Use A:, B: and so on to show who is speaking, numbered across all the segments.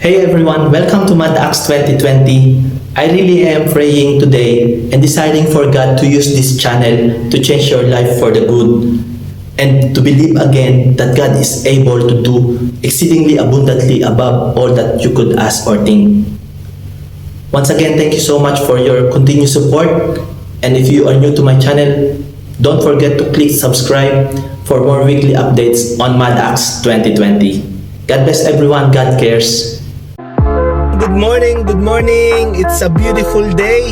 A: Hey everyone, welcome to Mad Acts 2020. I really am praying today and deciding for God to use this channel to change your life for the good and to believe again that God is able to do exceedingly abundantly above all that you could ask or think. Once again, thank you so much for your continued support, and if you are new to my channel, don't forget to click subscribe for more weekly updates on Mad Acts 2020. God bless everyone, God cares.
B: Good morning. It's a beautiful day.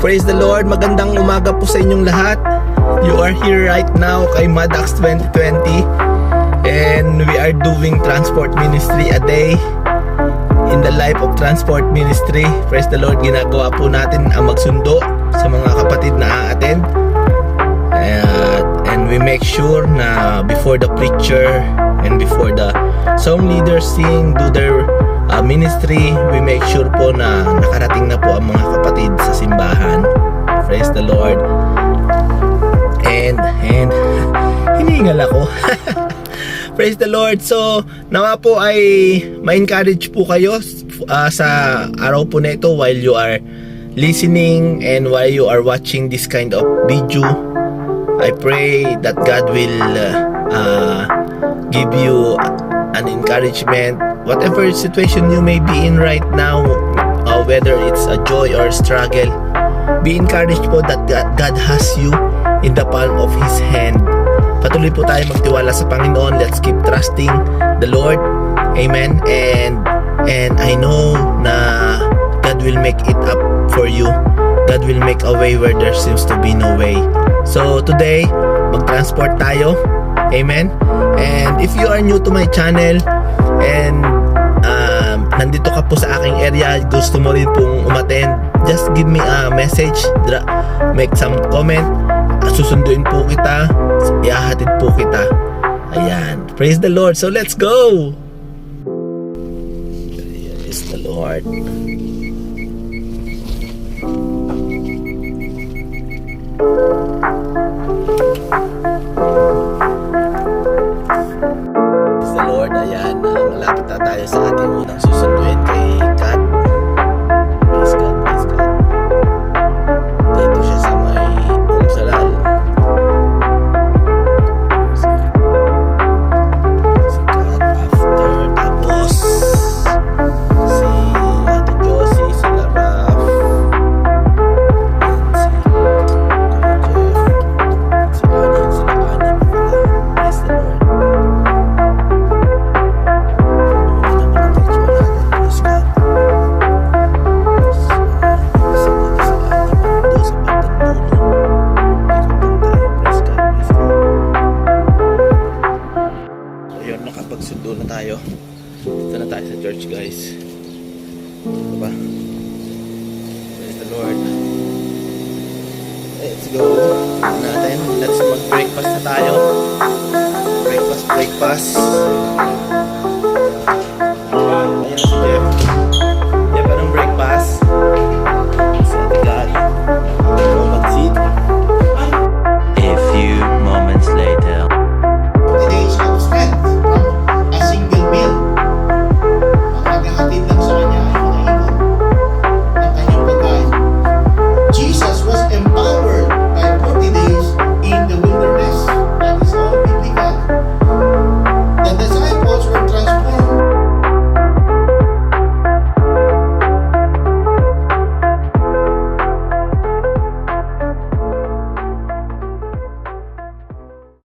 B: Praise the Lord. Magandang umaga po sa inyong lahat. You are here right now kay Mad Acts 2020 and we are doing transport ministry a day in the life of transport ministry. Praise the Lord. Ginagawa po natin ang magsundo sa mga kapatid na a-attend. And we make sure na before the preacher and before the song leaders do their ministry, we make sure po na nakarating na po ang mga kapatid sa simbahan. Praise the Lord. And hiningal ako. Praise the Lord. So nawa po ay ma-encourage po kayo sa araw po na ito while you are listening and while you are watching this kind of video. I pray that God will give you an encouragement, whatever situation you may be in right now, whether it's a joy or struggle. Be encouraged po that God has you in the palm of His hand. Patuloy po tayo magtiwala sa Panginoon. Let's keep trusting the Lord. Amen. And I know na God will make it up for you. God will make a way where there seems to be no way. So today, mag-transport tayo. Amen. And if you are new to my channel and nandito ka po sa aking area, gusto mo rin pong umattend, just give me a message, make some comment, susunduin po kita, ihahatid po kita. Ayan. Praise the Lord. So let's go. Praise the Lord. Praise the Lord. Ayan, malapit na tayo sa ating unang susunduin kay God. Praise God, praise God. Dito siya sa may Umsalal. Praise God. Si God after. Tapos si Ate Josie, si Laraf, and si Kuya Jeff, sila anim pala. Praise the Lord. Nakapagsundo na tayo. Dito na tayo sa church, guys. Diba? Praise the Lord. Let's go natin. Let's mag-breakfast na tayo. Breakfast.